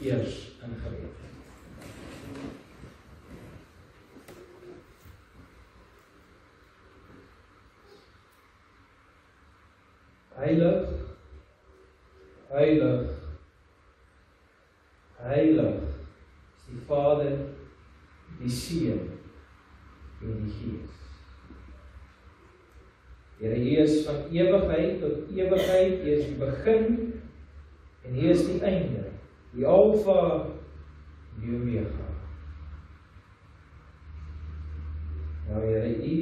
eers in gebed. Heilig, heilig, heilig is die Vader, die Seun en die Gees. Here, U is van ewigheid tot ewigheid, U is die begin en U is die einde, die Alfa en die Omega. Nou Here, U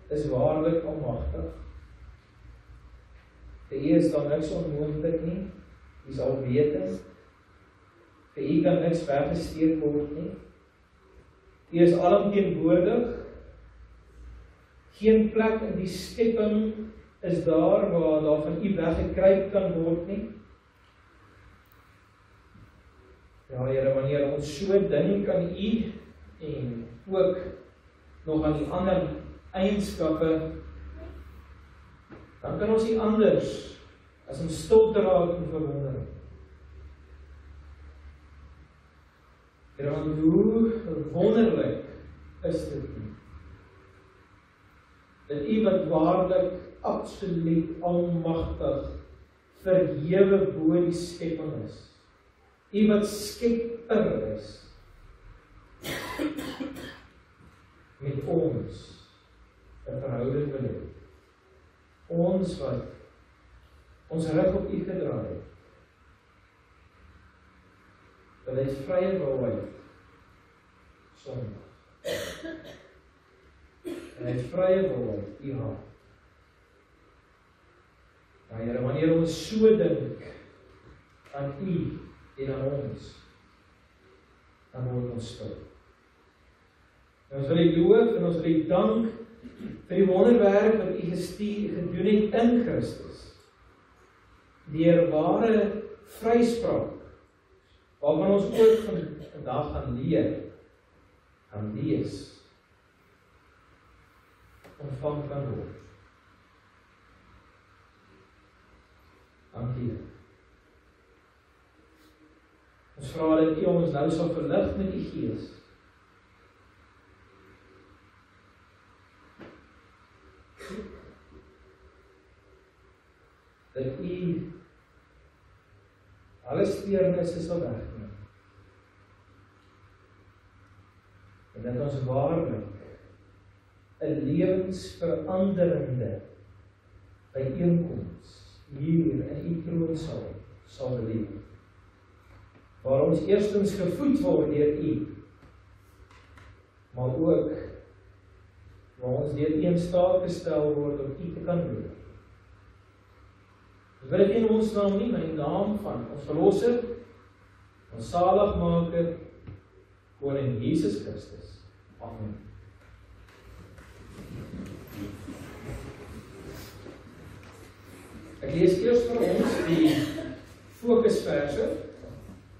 is waarlik almagtig. Vir U is daar niks onmoontlik nie, U is alwetend. Vir U kan niks weggesteek word nie. U is alomteenwoordig. Geen plek in die skepping is daar waar daar van U weggekruip kan word nie. Ja, Here, wanneer ons so dink aan U en ook nog aan die ander eienskappe, dan kan ons nie anders as om stil te raak en verwondering. Here, want hoe wonderlik is dit nie? Dat U wat waarlik absoluut almagtig verhewe bo die skepping is. U wat skepper is. Met ons 'n verhouding wil hê. Ons wat ons rug op U gedraai het. Dat hy vrye wil uit sondig. En hy vrye wil uit U hart. Ja, Here, wanneer ons so dink aan U en aan ons, dan word ons stil. En ons wil U loof en ons wil U dank vir die wonderwerk wat U gedoen het in Christus. Deur ware vryspraak, waarvan ons ook vandag gaan leer, gaan lees, ontvang kan word. Dankie. Ons vra dat U ons nou sal verlig met U Gees. Dat U alle steurnisse sal wegneem. En dat ons waarlik 'n lewensveranderende byeenkoms hier in U troonsaal sal beleef. Waar ons eerstens gevoed word deur U, maar ook waar ons deur U in staat gestel word om U te kan doen. Ons wil dit in ons naam nie, maar in die naam van ons Verlosser, ons Saligmaker, Koning Jesus Christus. Amen. Ek lees eers vir ons die fokusverse,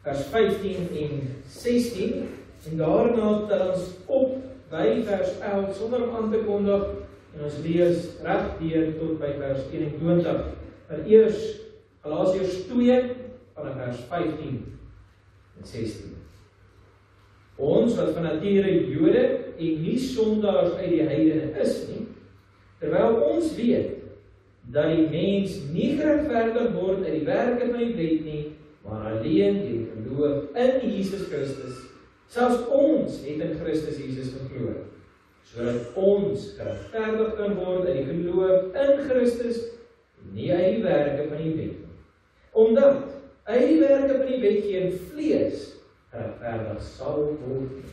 vers 15 en 16, en daarna tel ons op by vers 11 sonder om aan te kondig, en ons lees regdeur tot by vers 21. Maar eers Galasiërs 2 vanaf vers 15 en 16. Ons wat van nature Jode en nie sondaars uit die heidene is nie, terwyl ons weet dat die mens nie geregverdig word uit die werke van die wet nie, maar alleen deur die geloof in Jesus Christus. Selfs ons het in Christus Jesus geglo, sodat ons geregverdig kan word uit die geloof in Christus, nie uit die werke van die wet nie. Omdat uit die werke van die wet geen vlees geregverdig sal word nie.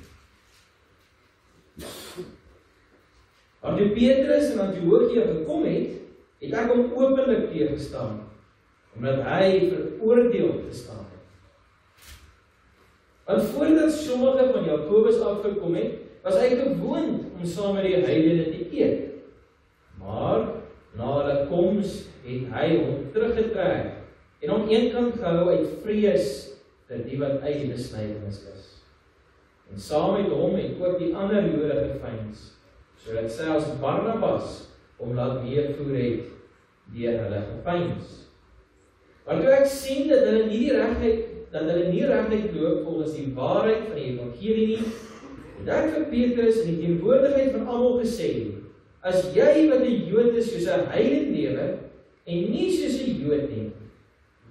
Want toe Petrus en Antiochië gekom het, het ek hom openlik teëgestaan, omdat hy veroordeel gestaan het. Want voordat sommige van Jakobus afgekom het, was hy gewoond om saam met die heidene te eet. Maar na hulle koms het hy hom teruggetrek en hom eenkant gehou uit vrees vir die wat uit die besnydenis is. En saam met hom het ook die ander Jode gevyns, sodat selfs Barnabas hom laat meevoer het deur hulle gevyns. Maar toe ek sien dat hulle nie die dat hulle nie regtig loop volgens die waarheid van die evangelie nie, het ek vir Petrus in die teenwoordigheid van almal gesê, as jy wat 'n Jood is soos 'n heiden lewe, en nie soos 'n Jood nie,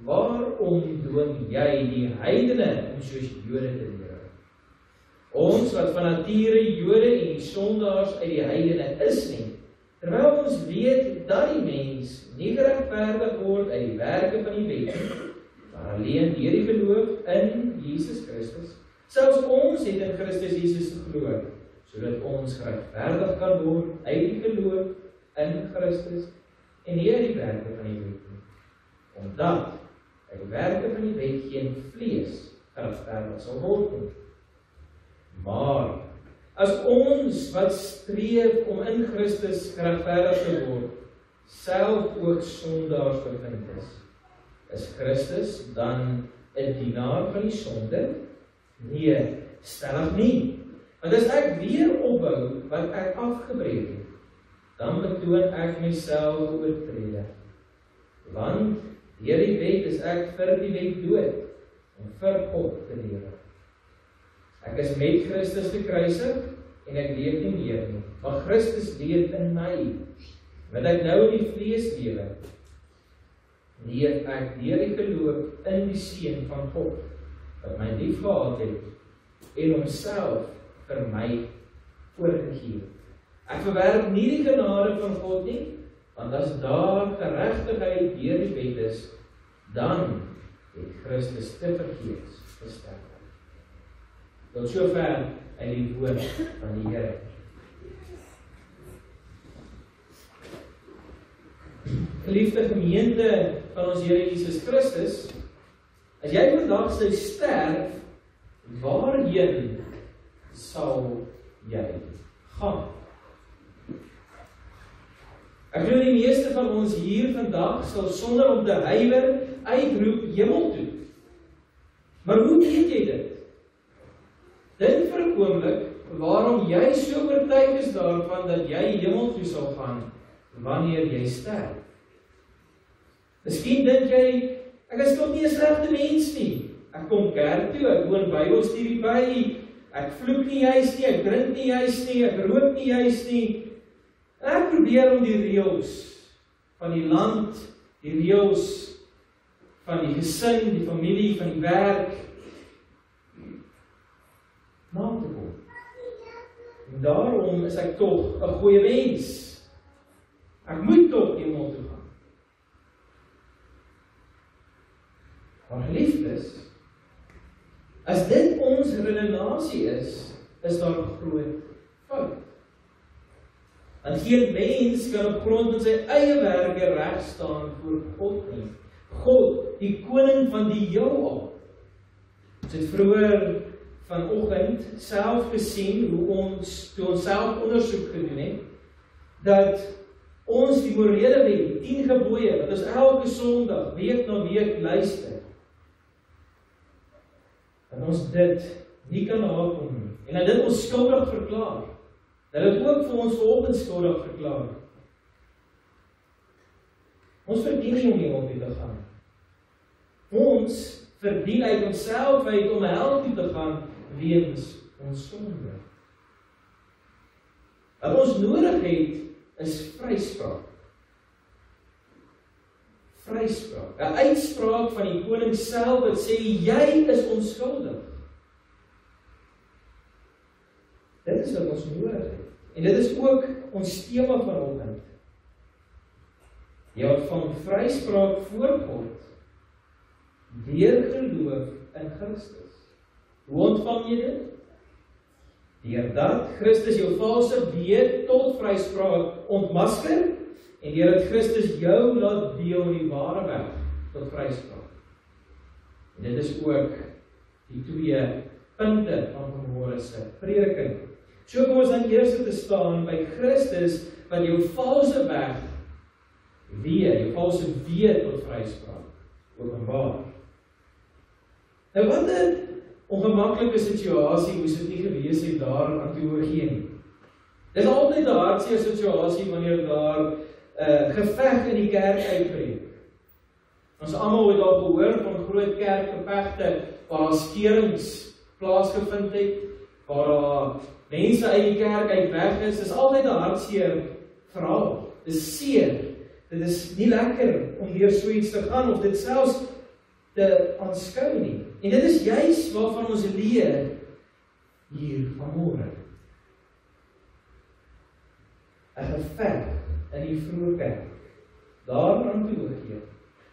waarom dwing jy die heidene om soos Jode te lewe? Ons wat van nature Jode en die sondaars uit die heidene is nie, terwyl ons weet dat die mens nie geregverdig word uit die werke van die wet, maar alleen deur die geloof in Jesus Christus. Selfs ons het in Christus Jesus geglo, sodat ons geregverdig kan word uit die geloof in Christus en nie uit die werke van die wet nie. Omdat uit die werke van die wet geen vlees geregverdig sal word nie. Maar as ons wat streef om in Christus geregverdig te word, self ook sondaars bevind is Christus dan 'n dienaar van die sonde? Nee, stellig nie. Want as ek weer opbou wat ek afgebreek het, dan betoon ek myself oortrede. Want deur die wet is ek vir die wet dood, om vir God te lewe. Ek is met Christus gekruisig, en ek leef nie meer nie, maar Christus leef in my. Want ek nou in die vlees lewe, leef ek deur die geloof in die Seun van God, wat my lief gehad het, en homself vir my voorgegee. Ek verwerp nie die genade van God nie, want as daar geregtigheid deur die wet is, dan het Christus te vergeefs gesterf. Tot sover in die woord van die Here. Geliefde gemeente van ons Here Jesus Christus, as jy vandag sou sterf, waarheen sal jy gaan? Ek glo die meeste van ons hier vandag sal sonder om te huiwer uitroep hemel toe. Maar hoe weet jy dit? Dink vir 'n oomblik waarom jy so oortuig is daarvan dat jy hemel toe sal gaan wanneer jy sterf. Miskien dink jy, ek is nog nie 'n slegte mens nie. Ek kom kerk toe, ek woon Bybelstudie by, ek vloek nie juis nie, ek drink nie juis nie, ek rook nie juis nie. En ek probeer om die reëls van die land, die reëls van die gesin, die familie, van die werk, na te kom. En daarom is ek tog 'n goeie mens. Ek moet tog hemel toe gaan. Maar geliefdes, as dit ons redenasie is daar 'n groot fout. Want geen mens kan op grond van sy eie werke reg staan voor God nie. God, die koning van die heelal. Ons het vroeër vanoggend self gesien hoe ons, toe ons self ondersoek gedoen het, dat ons die morele wet, 10 gebooie, wat ons elke Sondag, week na week luister, dat ons dit nie kan nakom nie, en dat dit ons skuldig verklaar, dat dit ook vir ons vanoggend skuldig verklaar. Ons verdien nie om hemel toe te gaan. Ons verdien uit onsself uit om hel toe te gaan, weens ons sonde. Wat ons nodig het, is vryspraak. Vryspraak. 'n uitspraak van die koning self wat sê, jy is onskuldig. Dit is wat ons nodig het. En dit is ook ons tema vanoggend. Jy ontvang vryspraak voor God, deur geloof in Christus. Hoe ontvang jy dit? Deurdat Christus jou valse weet tot vryspraak ontmasker, en deurdat Christus jou laat deel in die ware weg tot vryspraak. En dit is ook die 2 punte van vanmôre se prediking. So kom ons dan eers te staan by Christus wat jou valse weg jou valse weet tot vryspraak openbaar. Nou wat 'n ongemaklike situasie moes dit nie gewees het daar aan teologie nie. Dit is altyd 'n hartseer situasie wanneer daar geveg in die kerk uitbreek. Ons almal het al gehoor van groot kerkgevegte waar daar skeurings plaasgevind het, waar daar mense uit die kerk uit weg is. Dis altyd 'n hartseer verhaal. Dis seer. Dit is nie lekker om deur so iets te gaan of dit selfs te aanskou nie. En dit is juis waarvan ons leer hier vanmôre. 'n Geveg in die vroeë kerk. Daar in Antiochië.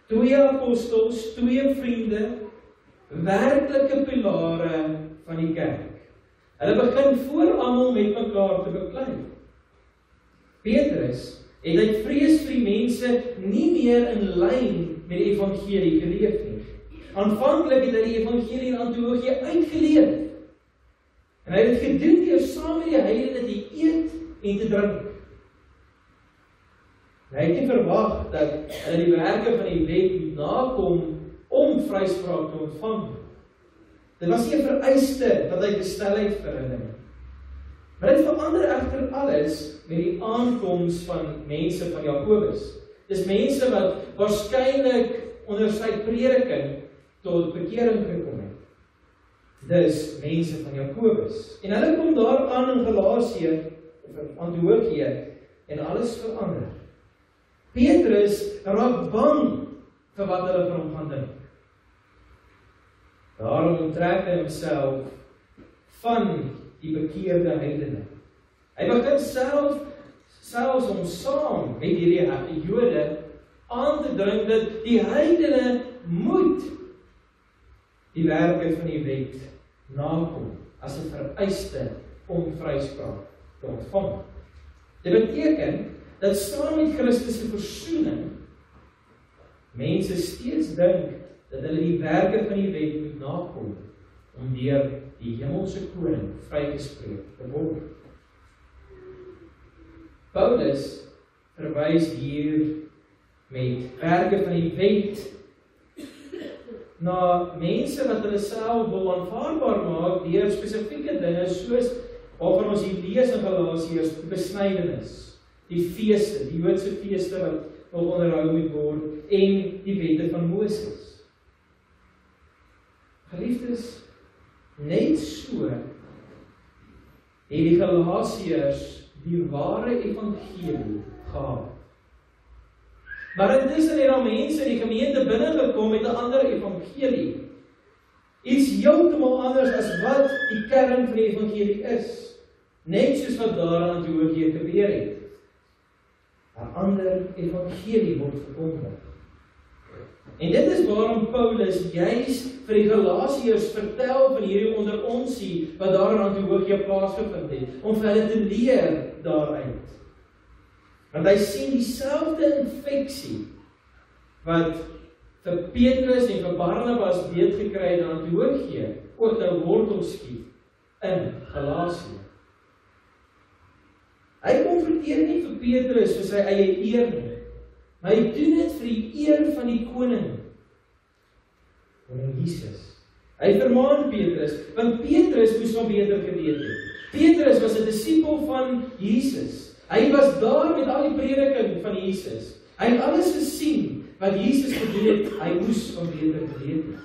2 apostels, 2 vriende, werklike pilare van die kerk. Hulle begin voor almal met mekaar te beklei. Petrus het uit vrees vir die mense nie meer in lyn met die evangelie geleef nie. Aanvanklik het hy die evangelie in Antiochië uitgeleef. En hy het dit gedoen deur saam met die heidene te eet en te drink. Hy het nie verwag dat hulle die werke van die wet moet nakom om vryspraak te ontvang. Dit was nie 'n vereiste wat hy gestel het vir hulle nie. Maar dit verander egter alles met die aankoms van mense van Jakobus. Dis mense wat waarskynlik onder sy prediking tot bekering gekom het. Dis mense van Jakobus. En hulle kom daar aan in Galasië, of in Antiochië, en alles verander. Petrus raak bang vir wat hulle van hom gaan dink. Daarom onttrek hy homself van die bekeerde heidene. Hy begin selfs om saam met hierdie Jode aan te dring dat die heidene moet die werke van die wet nakom as 'n vereiste om vryspraak te ontvang. Dit beteken dat saam met Christus se versoening mense steeds dink dat hulle die werke van die wet moet nakom om deur die hemelse koning vrygespreek te word. Paulus verwys hier met werke van die wet na mense wat hulle self wil aanvaarbaar maak deur spesifieke dinge soos waarvan ons hier lees in Galasiërs, besnydenis, die feeste, die Joodse feeste wat nog onderhou moet word en die wette van Moses. Geliefdes, net so het die Galasiërs die ware evangelie gehad. Maar intussen het daar mense in die gemeente binnegekom met 'n ander evangelie. Iets heeltemal anders as wat die kern van die evangelie is. Net soos wat daar aan Antiochië gebeur het. 'n Ander evangelie word verkondig. En dit is waarom Paulus juis vir die Galasiërs vertel van hierdie onderonsie wat daar in Antiochië plaasgevind het, om vir hulle te leer daaruit. Want hy sien dieselfde infeksie wat vir Petrus en vir Barnabas weet gekry het in Antiochië, ook nou wortel skiet in Galasië. Hy konfronteer nie vir Petrus vir sy eie eer nie, maar hy doen dit vir die eer van die koning Jesus. Hy vermaan Petrus, want Petrus moes van beter geweet het. Petrus was 'n disipel van Jesus. Hy was daar met al die prediking van Jesus. Hy het alles gesien wat Jesus gedoen het, hy moes van beter geweet het.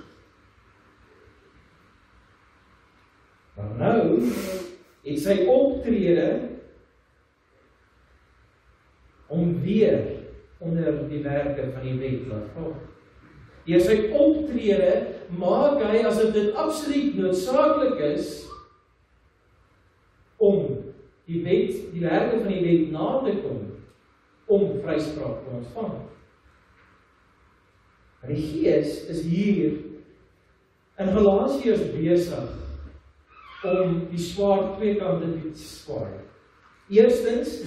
Maar nou het sy optrede om weer onder die werke van die wet laat val. Deur sy optrede maak hy asof dit absoluut noodsaaklik is om die werke van die wet na te kom om vryspraak te ontvang. Maar die Gees is hier in Galasiërs besig om die swaard twee kante te swaai. Eerstens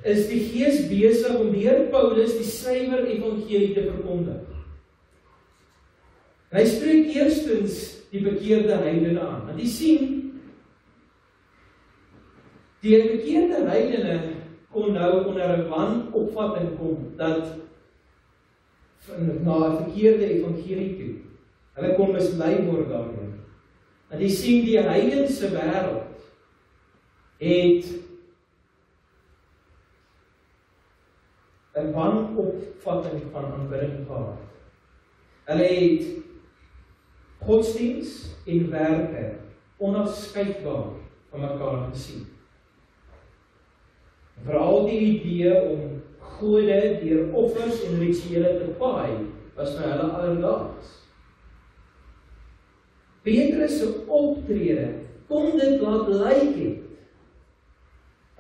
is die Gees besig om deur Paulus die suiwer evangelie te verkondig. Hy spreek eerstens die bekeerde heidene aan. Want jy sien, die bekeerde heidene kon nou onder 'n wanopvatting kom dat na 'n verkeerde evangelie toe. Hulle kon mislei word daarin. Want jy sien, die heidense wêreld het 'n wanopvatting van aanbidding gehad. Hulle het godsdiens en werke onafskeidbaar van mekaar gesien. Veral die idee om gode deur offers en rituele te paai, was vir hulle alledaags. Petrus se optrede kon dit laat lyk het,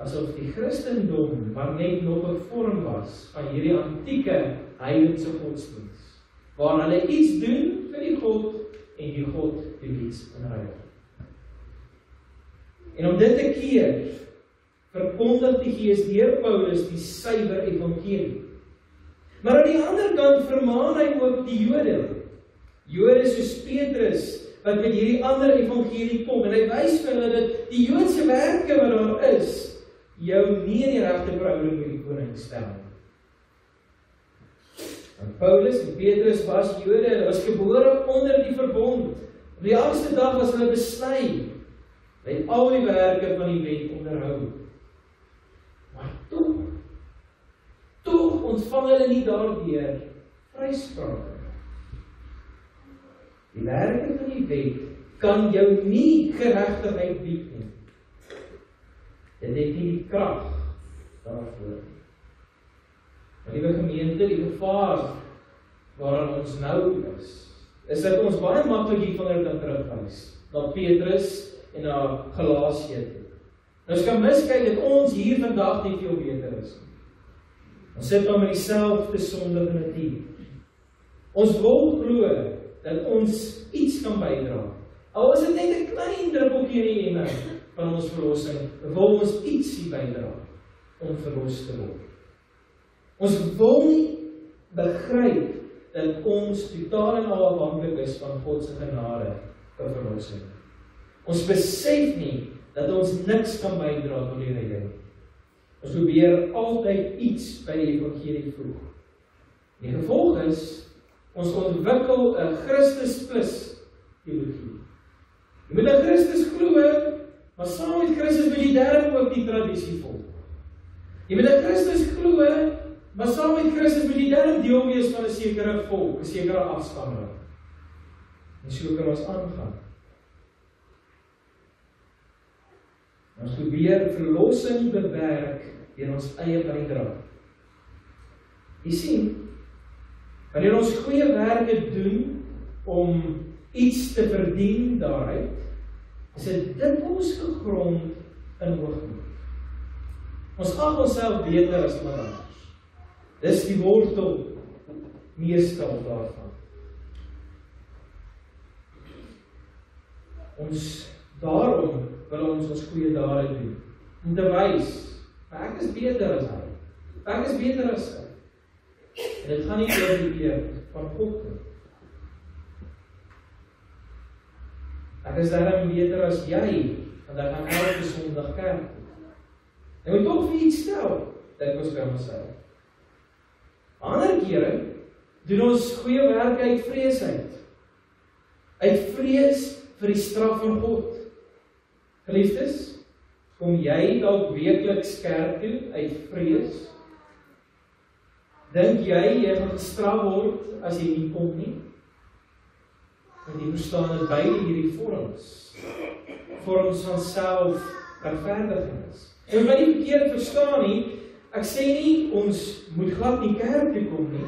asof die Christendom maar net nog 'n vorm was van hierdie antieke heidense godsdiens, waar hulle iets doen vir die God en die God doen iets in ruil. En om dit te keer, verkondig die Gees deur Paulus die suiwer evangelie. Maar aan die ander kant vermaan hy ook die Jode soos Petrus, wat met hierdie ander evangelie kom, en hy wys vir hulle dat die Joodse werke wat daar is, jou nie in die regte verhouding met die koning stel. En Paulus en Petrus was Jode, hulle was gebore onder die verbond. Op die eerste dag was hulle besny, hulle het al die werke van die wet onderhou. Maar tog ontvang hulle nie daardeur vryspraak. Die werke van die wet kan jou nie geregtigheid bied nie. Dit het nie die krag daarvoor. Maar liewe gemeente, die gevaar waaraan ons nou is dat ons baie maklik die vinger kan terugwys na Petrus en na Galasië. Ons kan miskyk dat ons hier vandag nie veel beter is. Ons sit dan met dieselfde sondige natuur. Ons wil glo dat ons iets kan bydra. Al is dit net 'n klein druppeltjie in die emmer van ons verlossing, wil ons ietsie bydra om verlos te word. Ons wil nie begryp dat ons totaal en al afhanklik is van God se genade vir verlossing. Ons besef nie dat ons niks kan bydra tot die redding. Ons probeer altyd iets by die evangelie voeg. Die gevolg is, ons ontwikkel 'n Christus plus teologie. Jy moet 'n Christus glo, maar saam met Christus moet jy daarom ook die tradisie volg. Jy moet 'n Christus glo, maar saam met Christus moet jy daarom deel wees van 'n sekere volk, 'n sekere afstamming. En so kan ons aangaan. Ons probeer verlossing bewerk deur ons eie bydrae. Jy sien, wanneer ons goeie werke doen om iets te verdien daaruit, is dit dikwels gegrond in hoogmoed. Ons ag onsself beter as iemand anders. Dis die wortel meestal daarvan. Daarom wil ons goeie dade doen, om te wys, ek is beter as hy. Ek is beter as hy. En dit gaan nie oor die eer van God nie. Ek is daarom beter as jy, want ek gaan elke Sondag kerk. Jy moet toch vir iets stel, dit was by myself. Ander kere doen ons goeie werk uit vrees uit. Uit vrees vir die straf van God. Geliefdes, kom jy dalk weekliks kerk toe uit vrees? Dink jy gaan gestraf word as jy nie kom nie? En die verstaan het beide hierdie vorms van selfregverdiging is. En wat nie verkeerd verstaan nie, ek sê nie, ons moet glad nie kerk toe kom nie,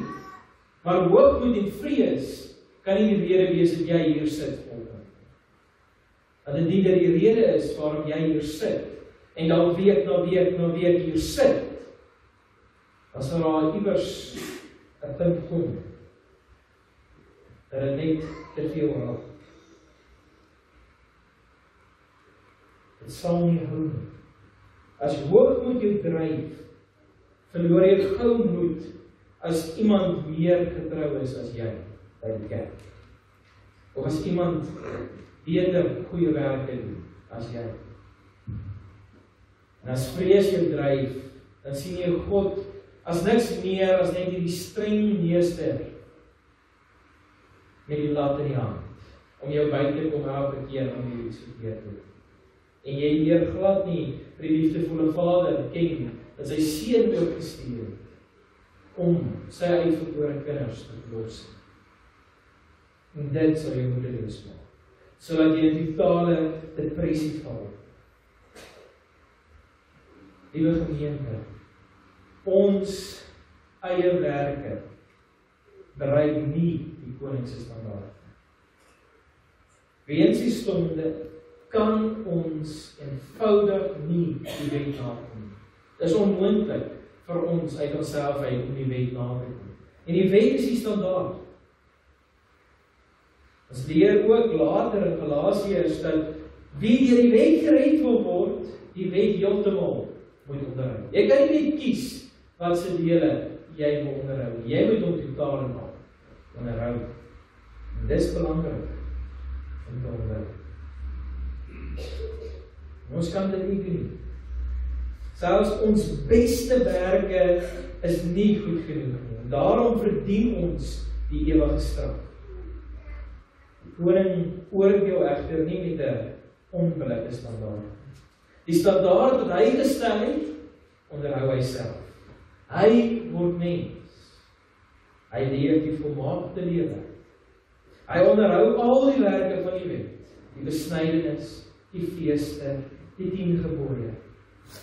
maar hoogmoed en vrees kan nie die rede wees dat jy hier sit volgens. Dat dit nie die rede is waarom jy hier sit, en dan week na week hier sit, dan sal daar iewers 'n punt kom, dat dit net te veel raak. Dit sal nie hou nie. As hoogmoed jou dryf, verloor jy gou moed as iemand meer getrou is as jy by die kerk. Of as iemand beter goeie werke doen as jy. En as vrees jou dryf, dan sien jy God as niks meer as net die streng meester met die lat in die hand, om jou by te kom elke keer om jy iets verkeerd te doen. En jy leer glad nie vir die liefdevolle Vader ken, dat sy seun oorgestuur het, om sy uitverkore kinders te verlos. En dit sal jou moedeloos maak. Sodat jy in totale depressie val. Liewe gemeente, ons eie werke bereik nie die koningse standaard. Weens die sonde kan ons eenvoudig nie die wet nakom. Dit is onmoontlik vir ons uit onsself uit om die wet na te kom. En die wet is die standaard. Ons leer ook later in Galasiërs dat wie deur die wet gered wil word, die wet heeltemal moet onderhou. Jy kan nie net kies wat se dele jy wil onderhou. Jy moet hom totaal en al onderhou. En dis belangrik om te onderhou. Ons kan dit nie doen. Selfs ons beste werke is nie goed genoeg nie. Daarom verdien ons die ewige straf. Die koning oordeel egter nie met 'n onbillike standaard. Die standaard wat hy gestel het, onderhou hy self. Hy word mens. Hy leef die volmaakte lewe. Hy onderhou al die werke van die wet, die besnydenis, die feeste, die 10 gebooie.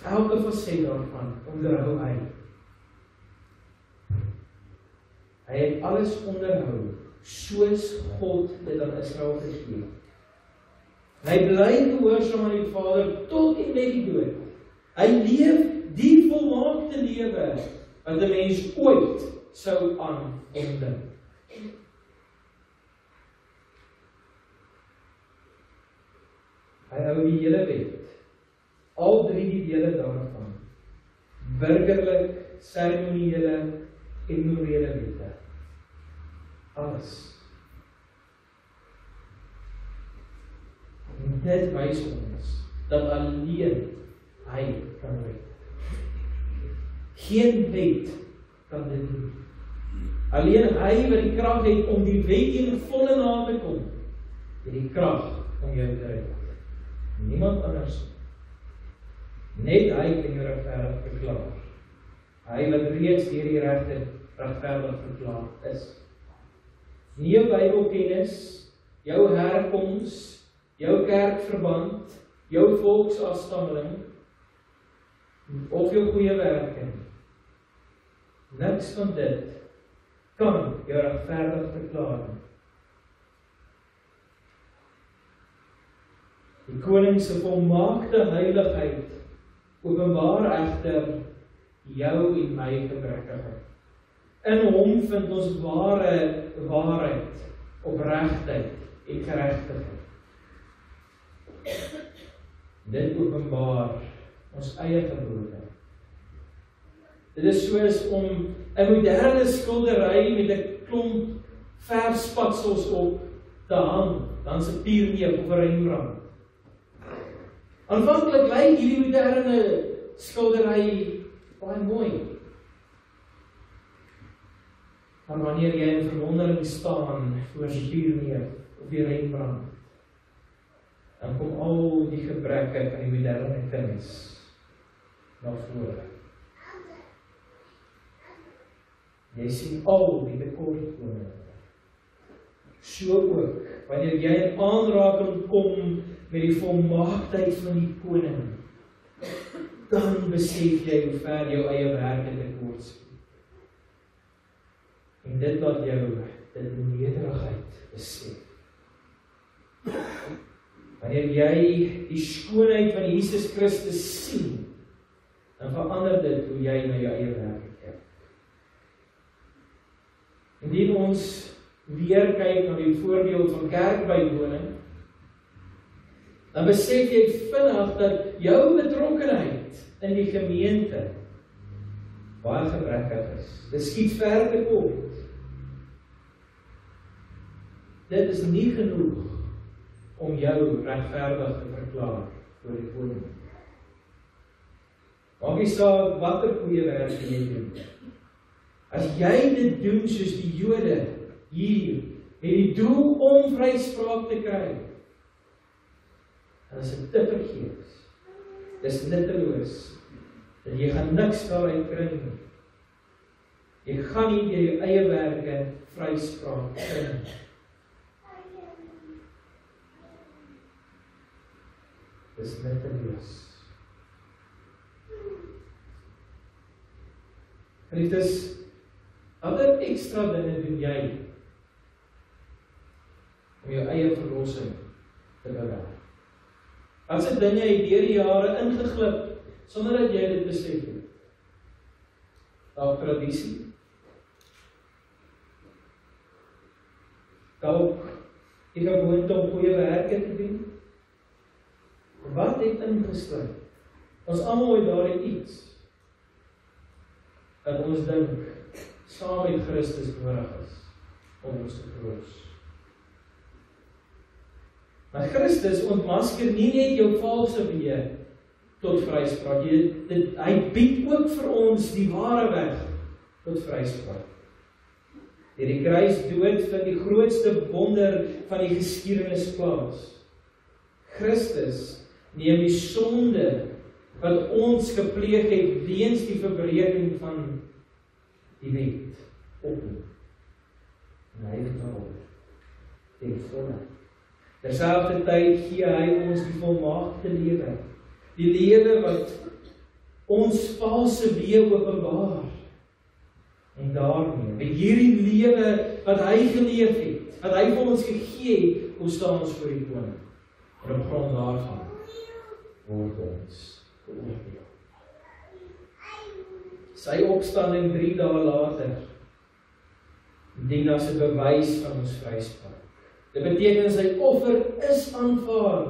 Elke faset daarvan onderhou hy. Hy het alles onderhou, soos God dit aan Israel gegee. Hy bly gehoorsaam aan die Vader tot en met die dood. Hy leef die volmaakte lewe wat 'n mens ooit sou aankondig. Hy hou die hele wet, al 3 die dele daarvan, burgerlik, seremoniële en morele wette. Alles. En dit wys ons dat alleen hy kan red. Geen wet kan dit doen. Alleen hy wat die krag het om die wet in volle na te kom, het die krag om jou te red. Niemand anders. Net hy kan jou regverdig verklaar. Hy wat reeds deur die regter regverdig verklaar is. Nie jou Bybelkennis, jou herkoms, jou kerkverband, jou volksafstammeling, of jou goeie werke. Niks van dit kan jou regverdig verklaar. Die koning se volmaakte heiligheid openbaar egter jou en my gebrekkigheid. In hom vind ons ware waarheid, opregtheid en geregtigheid. Dit openbaar ons eie gebroke. Dit is soos om 'n moderne skildery met 'n klomp verfspatsels op te hang, dan 'n Pierneef of 'n Rembrandt. Aanvanklik lyk hierdie moderne skildery baie mooi. Maar wanneer jy in verwondering staan voor die Pierneef of die Rembrandt, dan kom al die gebreke van die moderne kuns na vore. Jy sien al die tekortkominge. So ook, wanneer jy in aanraking kom met die volmaaktheid van die koning, dan besef jy hoe ver jou eie werke tekortskiet. En dit laat jou in nederigheid besef. Wanneer jy die skoonheid van Jesus Christus sien, dan verander dit hoe jy na jou eie werk kyk. Indien ons weer kyk na die voorbeeld van kerkbywoning, dan besef jy vinnig dat jou betrokkenheid in die gemeente baie gebrekkig is. Dit skiet ver te kort. Dit is nie genoeg om jou regverdig te verklaar voor die koning. Maak nie saak watter goeie werk jy doen. As jy dit doen soos die Jode hier, het die doel om vryspraak te kry, dan is dit te vergeefs. Dis nutteloos. Dat jy gaan niks daaruit kry nie. Jy gaan nie deur jou eie werke vryspraak kry nie. dis nutteloos. Geliefdes, watter ekstra dinge doen jy om jou eie verlossing te bewerk? Wat se dinge het deur die jare ingeglip sonder dat jy dit besef het? Dalk tradisie, dalk die gewoonte om goeie werke te doen. Wat het ingesluit? Ons almal het daar iets dat ons dink saam met Christus nodig is om ons te verlos. Maar Christus ontmasker nie net jou valse weë tot vryspraak. Hy bied ook vir ons die ware weg tot vryspraak. Deur die kruisdood vind die grootste wonder van die geskiedenis plaas. Christus neem die sonde wat ons gepleeg het weens die verbreeking van die wet op hom. En hy het daaroor ten volle. Terselfdertyd gee hy ons die volmaakte lewe. Die lewe wat ons valse weë openbaar. En daarmee, met hierdie lewe wat hy geleef het, wat hy vir ons gegee het, hoe staan ons voor die koning? En op grond daarvan word ons geoordeel. Sy opstanding 3 dae later dien as 'n bewys van ons vryspraak. Dit beteken sy offer is aanvaar.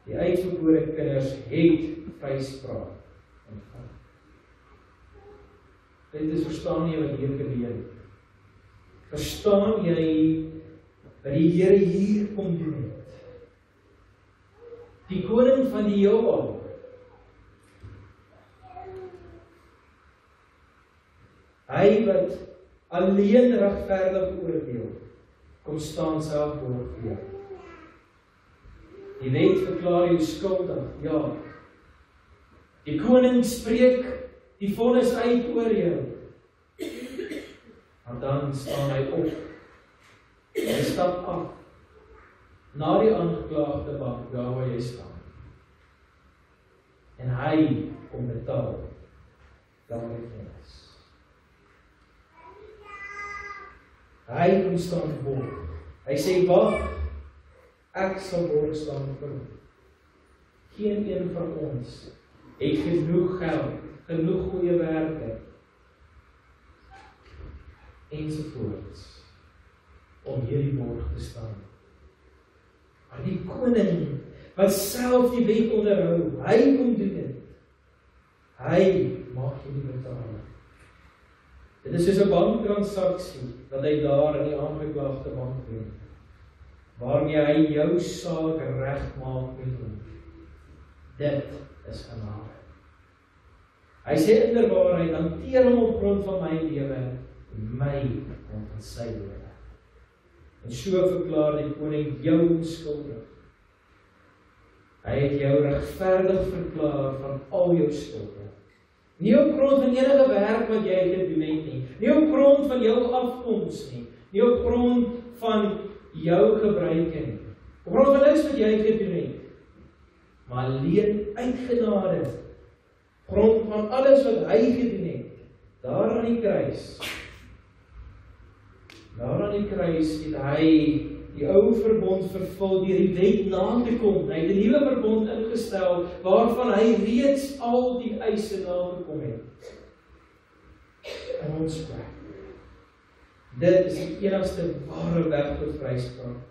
Die uitverkore kinders het vryspraak ontvang. Dit is verstaan jy wat hier gebeur. Verstaan jy wat die Here hier kom doen het? Die koning van die heelal hy wat alleen regverdig oordeel, kom staan self voor jou. Die wet verklaar jou skuldig, ja. Die koning spreek die vonnis uit oor jou. Maar dan staan hy op. Hy stap af na die aangeklaagde bank, daar waar jy staan. En hy kom betaal daar waar jy is. Hy kom staan voor. Hy sê, wag, ek sal borg staan vir hom. Geen een van ons het genoeg geld, genoeg goeie werke, ensovoorts, om hierdie borg te staan. Maar die koning, wat self die wet onderhou, hy kom doen dit. Hy maak jy die betaling. Dit is soos 'n banktransaksie, wat hy daar in die aangeklaagde bank doen, waarmee hy jou saak regmaak met hom. Dit is genade. Hy sê inderwaarheid, hanteer hom op grond van my lewe, my en van sy lewe. En so verklaar die koning jou onskuldig. Hy het jou regverdig verklaar van al jou skulde. Nie op grond van enige werk wat jy gedoen het nie. Nie op grond van jou afkoms nie. Nie op grond van jou gebruike nie. Op grond van niks wat jy gedoen het. Maar alleen uit genade. Op grond van alles wat hy gedoen het. Daar aan die kruis. Daar aan die kruis het hy die ou verbond vervul deur die wet na te kom. Hy het 'n nuwe verbond ingestel waarvan hy reeds al die eise nagekom het. In ons plek. Dit is die enigste ware weg tot vryspraak.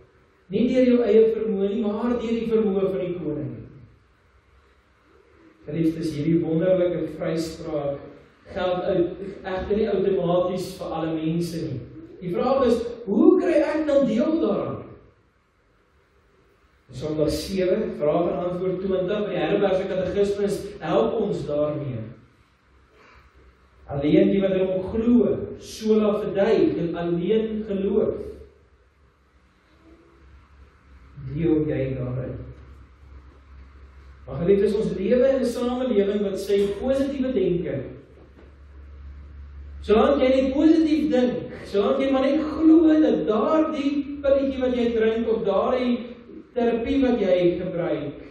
Nie deur jou eie vermoë nie, maar deur die vermoë van die koning. Geliefdes, hierdie wonderlike vryspraak geld egter nie outomaties vir alle mense nie. Die vraag is, hoe kry ek dan deel daaraan? Sondag 7, vraag en antwoord 20, die Heidelbergse Katekismus help ons daarmee. Alleen die wat in hom glo, sola fidei, dit alleen geloof. Deel jy daarin. Maar geliefdes, ons lewe in 'n samelewing wat sê positiewe denke. Solank jy net positief dink, solank jy maar net glo dat daardie pilletjie wat jy drink, of daardie terapie wat jy gebruik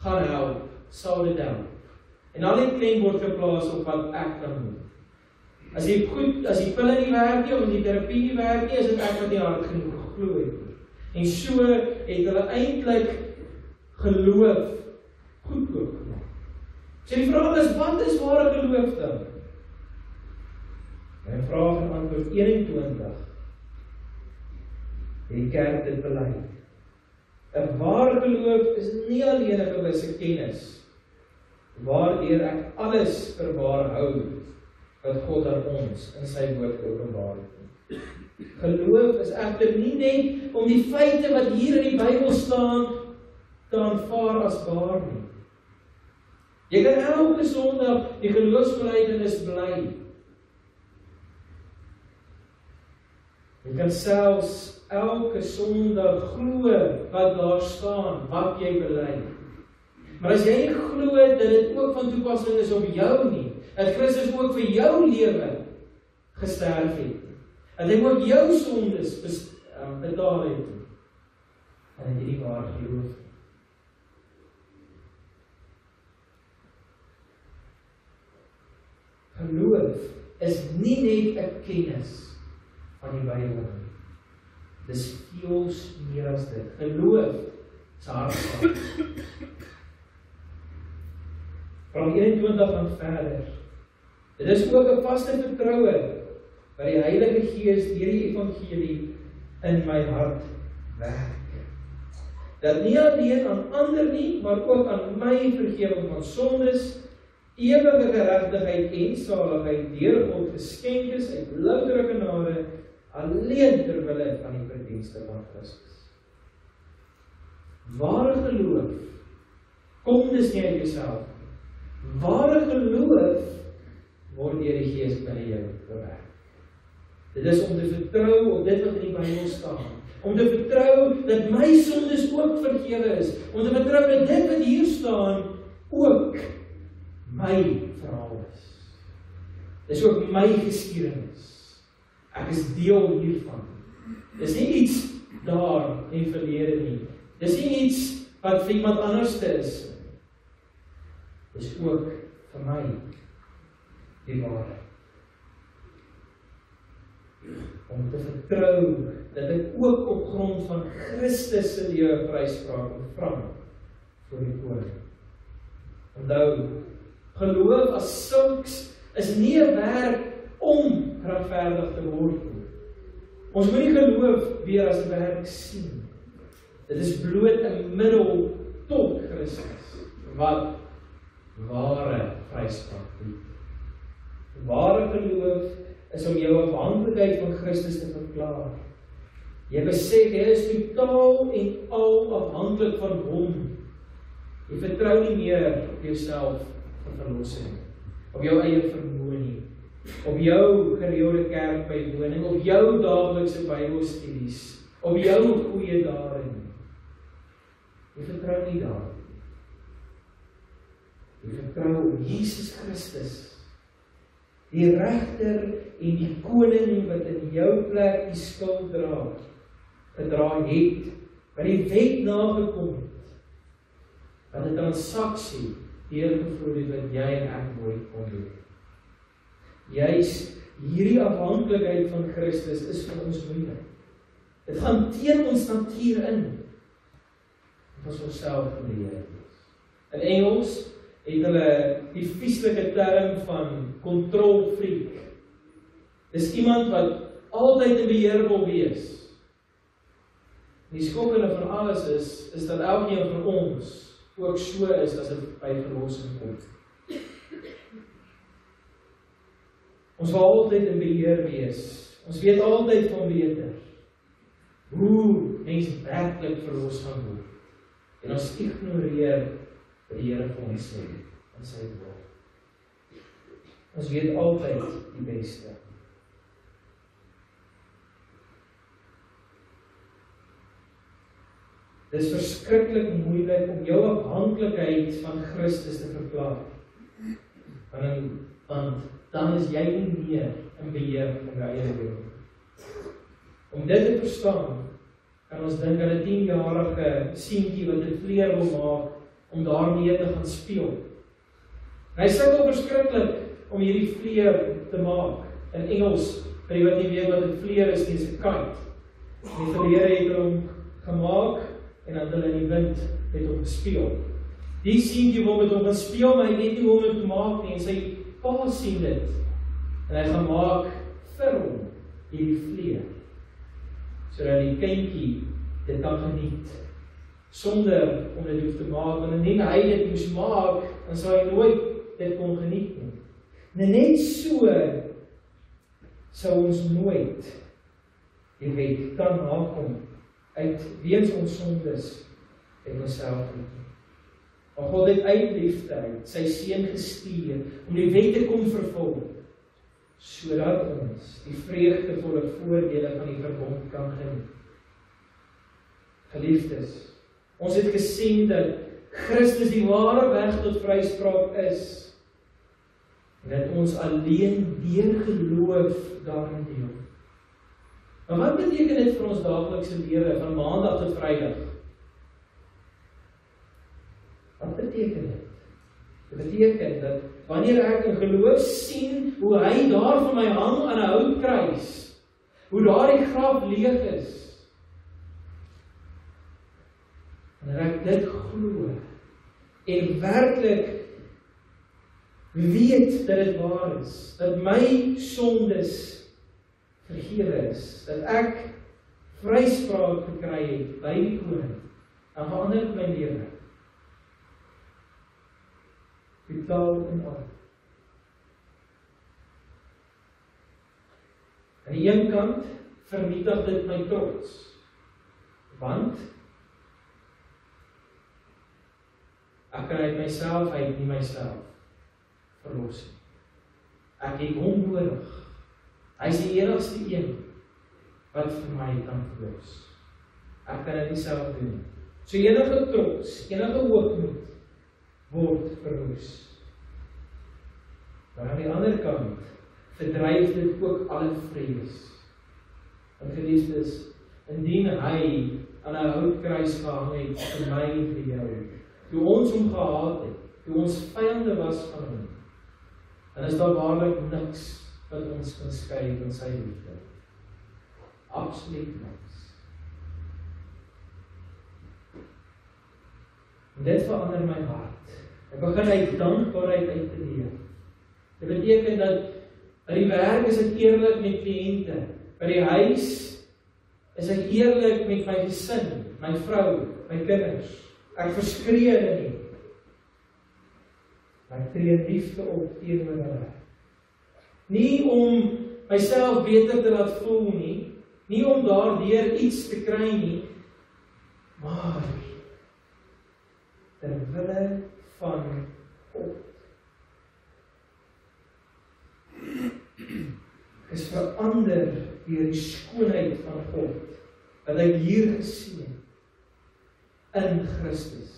gaan help, sal dit help. En al die klem word geplaas op wat ek kan doen. As die pille nie werk nie, of die terapie nie werk nie, is dit ek wat nie hard genoeg geglo het nie. En so het hulle eintlik geloof goedkoop gemaak. So die vraag is, wat is ware geloof dan? My vraag en antwoord 21. Die kerk dit bely. 'n Ware geloof is nie alleen 'n gewisse kennis, waardeur ek alles vir waar hou, wat God aan ons in sy woord openbaar het. Geloof is egter nie net om die feite wat hier in die Bybel staan, te aanvaar as waar nie. Jy kan elke Sondag die geloofsbelijdenis bely. Jy kan selfs elke Sondag glo wat daar staan, wat jy bely. Maar as jy nie glo dat dit ook van toepassing is op jou nie, dat Christus ook vir jou lewe gesterf het, dat hy ook jou sondes betaal het, en het jy nie waar geloof. Geloof is nie net 'n kennis van die Bybel nie. Dis veel meer as dit. Geloof is hartsaak. Van 21 gaan verder. Dit is ook 'n vaste vertroue wat die Heilige Gees deur die evangelie in my hart werk. Dat nie alleen aan ander nie, maar ook aan my vergewing van sondes, ewige geregtigheid en saligheid deur God geskenk is uit loutere genade, alleen ter wille van die verdienste van Christus. Ware geloof kom dus nie uit jouself. Ware geloof word deur die Gees binne jou bewerk. Dit is om te vertrou op dit wat in die Bybel staan. Om te vertrou dat my sondes ook vergewe is. Om te vertrou dat dit wat hier staan ook my verhaal is. Dis ook my geskiedenis. Ek is deel hiervan. Dis nie iets daar in verlede nie. Dis nie iets wat vir iemand anders is. Dis ook vir my die waarheid. Om te vertrou dat ek ook op grond van Christus se lewe vryspraak ontvang voor die koning. Onthou, geloof as sulks is nie 'n werk om regverdig te word nie. Ons moet nie geloof weer as 'n werk sien. Dit is bloot 'n middel tot Christus wat ware vryspraak bied. Ware geloof is om jou afhanklikheid van Christus te verklaar. Jy besef jy is totaal en al afhanklik van hom. Jy vertrou nie meer op jouself vir verlossing, op jou eie vermoë nie, op jou gereelde kerkbywoning, op jou daaglikse Bybelstudies, op jou goeie dade nie. Jy vertrou nie daar. Jy vertrou op Jesus Christus, die regter en die koning wat in jou plek die skuld gedra het, wat die wet nagekom het, wat 'n transaksie deurgevoer het wat jy en ek nooit kon doen. Juist hierdie afhanklikheid van Christus is vir ons moeilik. Dit gaan teen ons natuur in, of ons onsself geleer is. In Engels het hulle die vieslike term van control freak. Dis iemand wat altyd in beheer wil wees. Die skokkende van alles is dat elkeen van ons ook so is as dit by verlossing kom. Ons wil altyd in beheer wees. Ons weet altyd van beter hoe mense werklik verlos gaan word. En ons ignoreer wat die Here vir ons sê in sy woord. Ons weet altyd die beste. Dit is verskriklik moeilik om jou afhanklikheid van Christus te verklaar. Want dan is jy nie meer in beheer van jou eie lewe. Om dit te verstaan, kan ons dink aan 'n 10-jarige seentjie wat 'n vleer wil maak om daarmee te gaan speel. En hy sukkel verskriklik om hierdie vleer te maak. In Engels, vir die wat nie weet wat 'n vleer is, is 'n kite. En die verlede het hom gemaak en dan hulle in die wind het hom gespeel. Die seentjie wil met hom gaan speel, maar hy weet nie hoe om dit te maak nie, en sy pa sien dit. En hy gaan maak vir hom hierdie vleer, sodat die kindjie dit kan geniet, sonder om dit hoef te maak, want indien hy dit moes maak, dan sou hy nooit dit kon geniet nie. Net so sou ons nooit die wet kan nakom uit weens ons sondes en onsself nie. Maar God het uit liefde uit sy seun gestuur om die wet te kom vervul, sodat ons die vreugdevolle voordele van die verbond kan geniet. Geliefdes, ons het gesien dat Christus die ware weg tot vryspraak is, en dat ons alleen deur geloof daarin deel. Maar wat beteken dit vir ons daaglikse lewe van maandag tot Vrydag? Wat beteken dit? Dit beteken dat wanneer ek in geloof sien hoe hy daar vir my hang aan 'n houtkruis, hoe daar die graf leeg is, en ek dit glo en werklik weet dat dit waar is, dat my sondes vergewe is, dat ek vryspraak gekry het by die koning, dan verander dit my lewe. Totaal en al. Aan die een kant vernietig dit my trots, want ek kan uit myself uit nie myself verlos nie. Ek het hom nodig. Hy is die enigste een wat vir my kan verlos. Ek kan dit nie self doen nie. So enige trots, enige hoogmoed word verlos. Maar aan die ander kant verdryf dit ook alle vrees. En geliefdes, indien hy aan 'n houtkruis gehang het vir my en vir jou, toe ons hom gehaat het, toe ons vyande was van hom, dan is daar waarlik niks wat ons kan skei van sy liefde. Absoluut niks. En dit verander my hart. Ek begin uit dankbaarheid uit te leef. Dit beteken dat by die werk is ek eerlik met kliënte. By die huis is ek eerlik met my gesin, my vrou, my kinders. Ek verskree hulle nie. Ek tree liefde op teenoor hulle. Nie om myself beter te laat voel nie om daardeur iets te kry nie, maar ter wille van God. Is verander deur die skoonheid van God, wat ek hier gesien in Christus.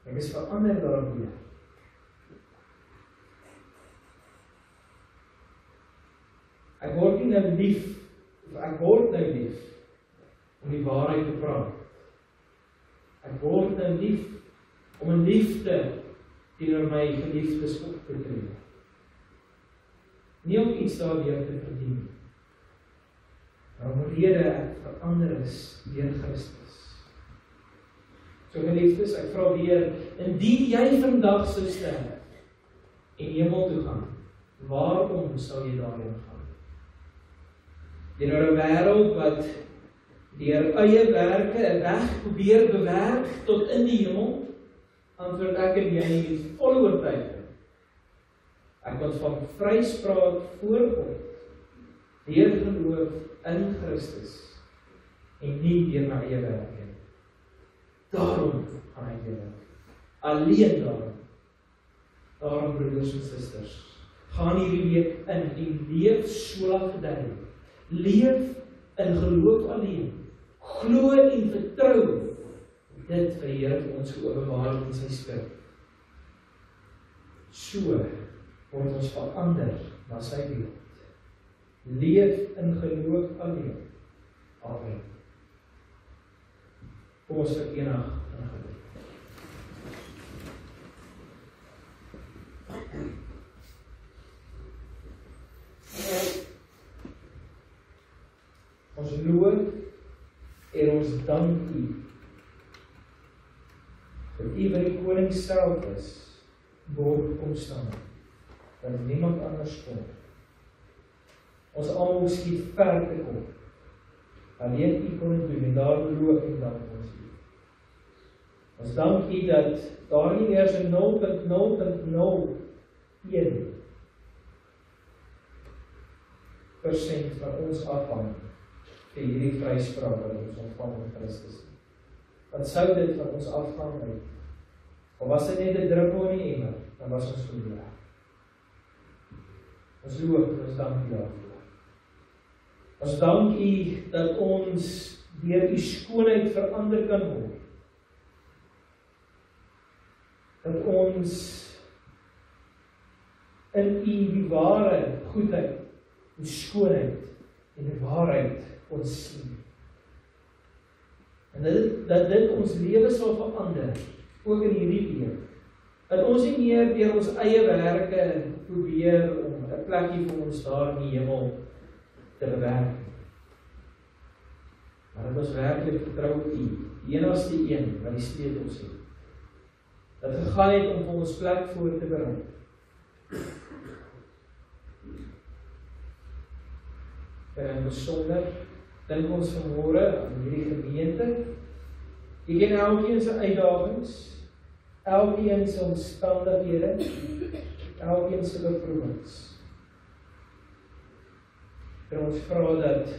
Ek is verander daardeur. Ek word nie nou lief, of ek word nou lief om die waarheid te praat. Ek word nou lief om 'n liefde teenoor my geliefdes op te tree. Nie om iets daardeur te verdien, maar omrede ek verander is deur Christus. So geliefdes, ek vra weer, indien jy vandag sou sterf en hemel toe gaan, waarom sou jy daarheen gaan? Deur 'n wêreld wat deur eie werke 'n weg probeer bewerk tot in die hemel, antwoord ek en jy met volle oortuiging. Ek ontvang vryspraak voor God, deur geloof in Christus, en nie deur my eie werk nie. Daarom gaan ek lewe. Alleen daarom. Daarom, broeders en susters, gaan hierdie week in en leef soos gedei. Leef in geloof alleen. Glo en vertrou dit vir die Here vir ons geopenbaar in sy skrif. So word ons verander na sy beeld. Leef in geloof alleen. Amen. Kom ons verenig in gebed. Ons loof en ons dank U dat U wat die koning self is, word kom staan, dat niemand anders kon. Ons almal skiet ver te kom. Alleen U kon het doen en daar loof en dank ons U. Ons dank U dat daar nie eers 'n 0,001% van ons afhang vir hierdie vryspraak wat ons ontvang in Christus. Wat sou dit van ons afhang uit? Of was dit net 'n druppel in die emmer, dan was ons verloor. Ons loof en ons dank U daarvoor. Ons dank U dat ons deur U skoonheid verander kan word. Dat ons in U die ware goedheid en skoonheid en die waarheid ons sien. En dat dit ons lewe sal verander, ook in hierdie week. Dat ons nie meer deur ons eie werke probeer om 'n plekkie vir ons daar in die hemel te bewerk. Maar dat ons werklik vertrou op U, die enigste een wat die sleutels het. Dat gegaan het om vir ons plek voor te berei. En besonder, dink ons vanmôre aan hierdie gemeente. U ken elkeen se uitdagings, elkeen se omstandighede, elkeen se beproewings. En ons vra dat